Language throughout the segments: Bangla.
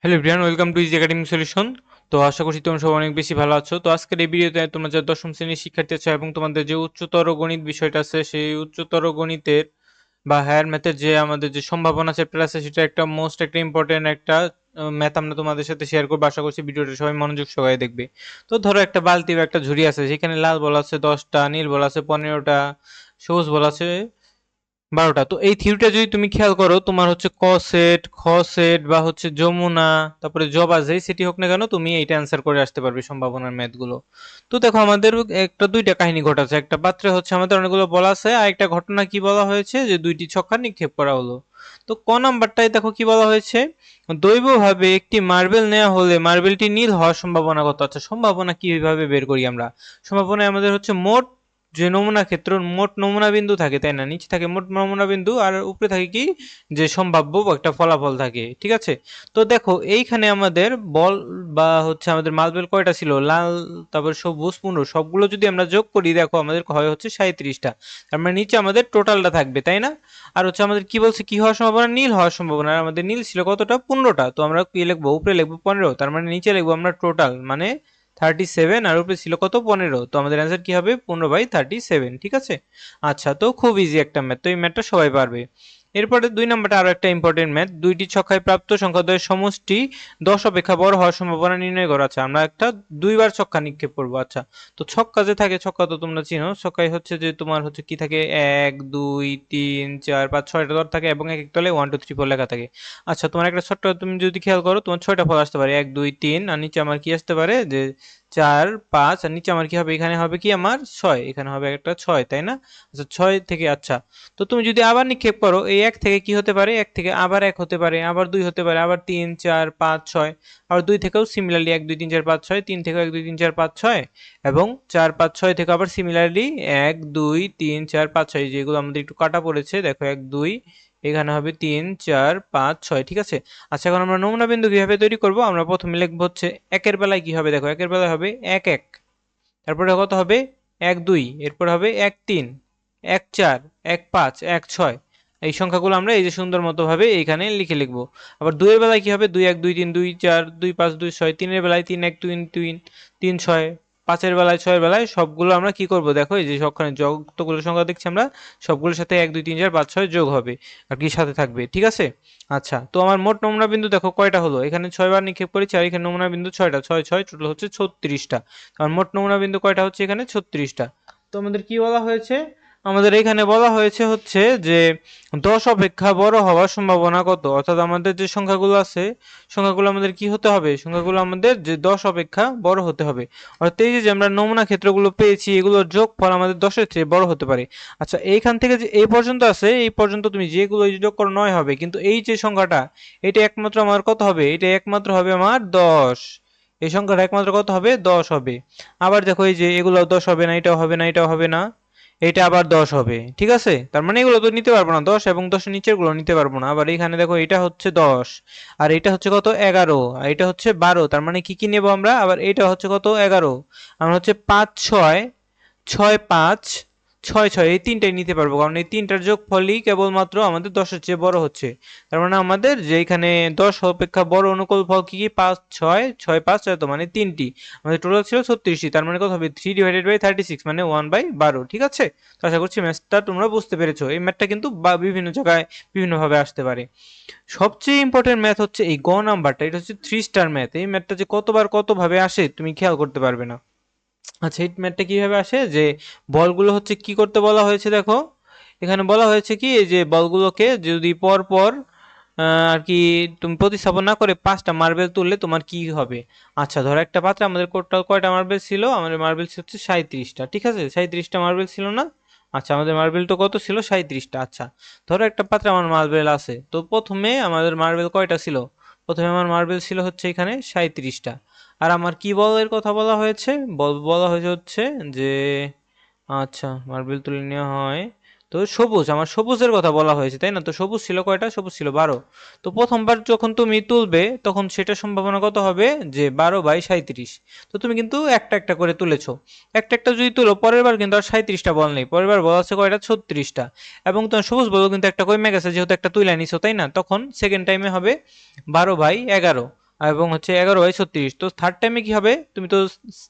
Hello everyone, welcome to easy academic solution. তো আশা করছি তোমরা সবাই অনেক বেশি ভালো আছো। তো আজকের এই ভিডিওতে তোমরা যারা দশম শ্রেণীর শিক্ষার্থী আছো এবং তোমাদের যে উচ্চতর গণিত বিষয়টা আছে সেই উচ্চতর গণিতের বা হায়ার ম্যাথের যে আমাদের যে সম্ভাবনা চ্যাপ্টার আছে সেটা একটা মোস্ট একটা ইম্পর্টেন্ট একটা ম্যাথ আমরা তোমাদের সাথে শেয়ার করবো। আশা করছি ভিডিওটা সবাই মনোযোগ সহকারে দেখবে। তো ধরো একটা বালতি বা একটা ঝুড়ি আছে, সেখানে লাল বল আছে 10টা, নীল বল আছে 15টা, সবুজ বল আছে 12টা। তো এই থিওরিটা যদি তুমি খেয়াল করো, তোমার হচ্ছে ক সেট, খ সেট বা হচ্ছে যমুনা, তারপরে জবা, যেই সেটি হোক না কেন তুমি এইটা অ্যান্সার করে আসতে পারবে সম্ভাবনার ম্যাথ গুলো। তো দেখো আমাদের একটা দুইটা কাহিনী ঘটাচ্ছে। একটা পাত্রে হচ্ছে আমাদের অনেকগুলো বলা আছে, আর একটা ঘটনা কি বলা হয়েছে যে দুইটি ছক্কা নিক্ষেপ করা হলো। তো ক নাম্বারটাই দেখো কি বলা হয়েছে, দৈবভাবে একটি মার্বেল নেওয়া হলে মার্বেলটি নীল হওয়ার সম্ভাবনা কত। আচ্ছা, সম্ভাবনা কিভাবে বের করি আমরা? সম্ভাবনায় আমাদের হচ্ছে মোট যে নমুনা ক্ষেত্র, মোট নমুনা বিন্দু থাকে, তাই না? নিচে থাকে মোট নমুনা বিন্দু আর উপরে থাকে কি, যে সম্ভাব্য একটা ফলাফল থাকে, ঠিক আছে? তো দেখো এইখানে আমাদের বল বা হচ্ছে আমাদের মার্বেল কয়টা ছিল, লাল, তারপর সবুজ 15, সবগুলো যদি আমরা যোগ করি দেখো আমাদের হয় হচ্ছে 37টা। তার মানে নিচে আমাদের টোটালটা থাকবে, তাই না? আর হচ্ছে আমাদের কি বলছে, কি হওয়ার সম্ভাবনা, নীল হওয়ার সম্ভাবনা। আর আমাদের নীল ছিল কতটা, 15টা। তো আমরা কি লিখবো, উপরে লিখবো 15, তার মানে নিচে লিখবো আমরা টোটাল মানে 37, আর উপরে ছিল কত, 15। তো আমাদের অ্যান্সার কি হবে, 15/37, ঠিক আছে? আচ্ছা, তো খুব ইজি একটা ম্যাথ, তো এই ম্যাথটা সবাই পারবে। এরপরে 2 নম্বরটা আরো একটা ইম্পর্টেন্ট ম্যাথ, দুইটি ছক্কায় প্রাপ্ত সংখ্যাদ্বয়ের সমষ্টি 10 অপেক্ষা বড় হওয়ার সম্ভাবনা নির্ণয় করা। আচ্ছা, আমরা একটা দুইবার ছক্কা নিক্ষেপ করবো। আচ্ছা, তো ছক্কা যে থাকে, ছক্কা তো তোমরা চিনো, ছক্কায় হচ্ছে যে তোমার হচ্ছে কি থাকে, 1 2 3 4 5 6টা দর থাকে এবং এক এক তলে 1 2 3 4 লেখা থাকে। আচ্ছা, তোমার একটা ছোট্ট, তুমি যদি খেয়াল করো তোমার 6টা ফল আসতে পারে, 1 2 3, আর নিচে আমার কি আসতে পারে যে 4 5, আর নিচে আমার কি হবে, এখানে হবে কি আমার 6, এখানে হবে একটা 6, তাই না? আচ্ছা, 6 থেকে, আচ্ছা, তো তুমি যদি আবার নিক্ষেপ করো, এই 1 থেকে কি হতে পারে, 1 থেকে আবার 1 হতে পারে, আবার 2 হতে পারে, আবার 3 4 5 6, আবার 2 থেকেও সিমিলারলি 1 2 3 4 5 6, 3 থেকেও 1 2 3 4 5 6, এবং 4 5 6 থেকে আবার সিমিলারলি 1 2 3 4 5 6, যেগুলো আমাদের একটু কাটা পড়েছে দেখো, 1 2, এখানে হবে 3 4 5 6, ঠিক আছে? আচ্ছা, এখন আমরা নমুনা বিন্দু কিভাবে তৈরি করব, আমরা প্রথমে লিখবো হচ্ছে একের বেলায় কি হবে, দেখো একের বেলায় হবে 1 1, তারপরে কত হবে 1 2, এরপর হবে 1 3, 1 4, 1 5, 1 6। এই সংখ্যাগুলো আমরা এই যে সুন্দর মতো ভাবে এইখানে লিখে লিখবো। আবার 2 এর বেলায় কি হবে, 2 1 2 3 2 4 2 5 2 6, 3 এর বেলায় 3 1 2 3 3 6, 5 এর বেলায় 6 এর বেলায় সবগুলো আমরা কি করব, দেখো এই যে সবখানে যতগুলো সংখ্যা দেখছি আমরা সবগুলোর সাথে 1 2 3 4 5 6 যোগ হবে আর কি সাথে থাকবে, ঠিক আছে? আচ্ছা, তো আমার মোট নমুনা বিন্দু দেখো কয়টা হলো, এখানে 6 বার নিক্ষেপ করেছি আর এখানে নমুনা বিন্দু 6টা, 6 6 টোটাল হচ্ছে 36টা। কারণ মোট নমুনা বিন্দু কয়টা হচ্ছে, এখানে 36টা। তো আমাদের কি বলা হয়েছে, আমাদের এখানে বলা হয়েছে হচ্ছে যে 10 অপেক্ষা বড় হওয়ার সম্ভাবনা কত। অর্থাৎ আমাদের যে সংখ্যাগুলো আছে, সংখ্যাগুলো আমাদের কি হতে হবে, সংখ্যাগুলো আমাদের যে 10 অপেক্ষা বড় হতে হবে। অর্থাৎ এই যে আমরা নমুনা ক্ষেত্রগুলো পেয়েছি, এগুলোর যোগফল আমাদের 10-এর চেয়ে বড় হতে পারে। আচ্ছা, এইখান থেকে যে এই পর্যন্ত আছে, এই পর্যন্ত তুমি যেগুলো যোগ করো 9 হবে, কিন্তু এই যে সংখ্যাটা, এটা একমাত্র আমার কত হবে, এটা একমাত্র হবে আমার 10। এই সংখ্যাটা একমাত্র কত হবে, 10 হবে। আবার দেখো এই যে এগুলো 10 হবে না, এটাও হবে না, এটাও হবে না, এটা আবার 10 হবে, ঠিক আছে? তার মানে এগুলো তো নিতে পারবো না, 10 এবং 10 এর নিচের গুলো নিতে পারবো না। আবার এখানে দেখো এটা হচ্ছে 10, আর এটা হচ্ছে কত, 11, আর এটা হচ্ছে 12, তার মানে কি কি নেব আমরা, আবার এটা হচ্ছে কত, 11, আমরা হচ্ছে 5 6 6 5 6 6, এই তিনটাই নিতে পারবো, কারণ এই তিনটার যোগফলই কেবলমাত্র আমাদের 10-এর চেয়ে বড় হচ্ছে। তার মানে আমাদের যে এখানে 10 অপেক্ষা বড় অনুকূল ফল কি কি, 5 6 6 5 6, তো মানে তিনটি। আমাদের টোটাল ছিল 36টি, তার মানে কত হবে, 3/36, মানে 1/12, ঠিক আছে? তো আশা করছি ম্যাথটা তোমরা বুঝতে পেরেছো। এই ম্যাথটা কিন্তু বিভিন্ন জায়গায় বিভিন্নভাবে আসতে পারে। সবচেয়ে ইম্পর্টেন্ট ম্যাথ হচ্ছে এই গ নাম্বারটা, এটা হচ্ছে 3 স্টার ম্যাথ। এই ম্যাথটা যে কতবার কতভাবে আসে তুমি খেয়াল করতে পারবে না। আচ্ছা, এই ম্যাথটা কিভাবে আসে, যে বলগুলো হচ্ছে কি করতে বলা হয়েছে দেখো, এখানে বলা হয়েছে কি, এই যে বলগুলোকে যদি পর পর আর কি তুমি প্রতিস্থাপন না করে 5টা মার্বেল তুললে তোমার কি হবে। আচ্ছা, ধরো একটা পাত্রে আমাদের টোটাল কয়টা মার্বেল ছিল, আমাদের মার্বেল হচ্ছে 37টা, ঠিক আছে? 37টা মার্বেল ছিল না? আচ্ছা, আমাদের মার্বেল তো কত ছিল, 37টা। আচ্ছা, ধরো একটা পাত্রে আমার মার্বেল আছে, তো প্রথমে আমাদের মার্বেল কয়টা ছিল, প্রথমে আমার মার্বেল ছিল হচ্ছে এখানে 37টা। আর আমার কি বলের কথা বলা হয়েছে, বল বলা হয়েছে হচ্ছে যে, আচ্ছা, মার্বেল তুলে নেওয়া হয়, তো সবুজ, আমার সবুজের কথা বলা হয়েছে, তাই না? তো সবুজ ছিল কয়টা, সবুজ ছিল 12। তো প্রথমবার যখন তুমি তুলবে তখন সেটা সম্ভাবনা কত হবে, যে 12/37। তো তুমি কিন্তু একটা একটা করে তুলেছো, একটা একটা যদি তুলো, পরের বার কিন্তু আর 37টা বল নেই, পরের বার বল আছে কয়টা, 36টা। এবং তোমার সবুজ বল কিন্তু একটা কমে গেছে, যেহেতু একটা তুলে নিছো, তাই না? তখন সেকেন্ড টাইমে হবে 12/11। এবং হচ্ছে 11/36। তো থার্ড টাইমে কি হবে, তুমি তো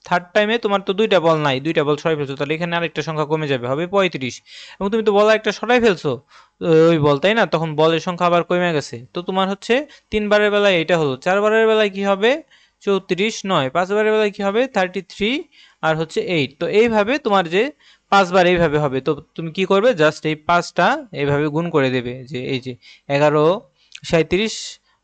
থার্ড টাইমে তোমার তো দুইটা বল নাই, দুইটা বল সরাই ফেলছো, তাহলে এখানে আরেকটা সংখ্যা কমে যাবে, হবে 35। এবং তুমি তো বল একটা সরাই ফেলছো, ওই বল, তাই না? তখন বলের সংখ্যা আবার কমে গেছে। তো তোমার হচ্ছে 3 বারের বেলায় এটা হলো, 4 বারের বেলায় কি হবে 34, 9, 5 বারের বেলায় কি হবে 33, আর হচ্ছে 8। তো এইভাবে তোমার যে 5 বার এইভাবে হবে, তো তুমি কি করবে, জাস্ট এই 5টা এইভাবে গুণ করে দেবে, যে এই যে 11/37,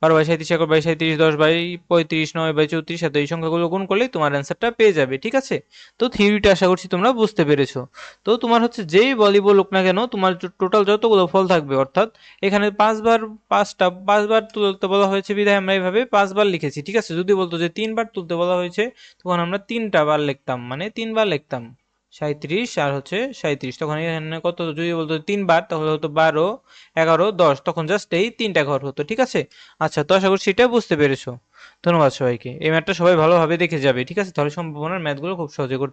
12/37, 11/37, 10/35, 9/34, সাথে এই সংখ্যাগুলো গুণ করলেই তোমার অ্যান্সারটা পেয়ে যাবে, ঠিক আছে? তো থিওরিটা আশা করছি তোমরা বুঝতে পেরেছো। তো তোমার হচ্ছে যেই বলই বলুক না কেন, তোমার টোটাল যতগুলো ফল থাকবে, অর্থাৎ এখানে 5 বার, 5বার তুলতে বলা হয়েছে বিধায় আমরা এইভাবে 5 বার লিখেছি, ঠিক আছে? যদি বলতো যে 3 বার তুলতে বলা হয়েছে, তখন আমরা 3টা বার লিখতাম, মানে 3 বার লিখতাম 37 আর হচ্ছে 37। তখন এখানে কত, যদি বলতো 3 বার, তাহলে হতো 12, 11, 10, তখন জাস্ট এই 3টা ঘর হতো, ঠিক আছে? আচ্ছা, তো আশা করছি এটা বুঝতে পেরেছো। ধন্যবাদ সবাইকে। এই ম্যাথটা সবাই ভালোভাবে দেখে যাবে, ঠিক আছে? তাহলে সম্ভাবনার ম্যাথগুলো খুব সহজে করতে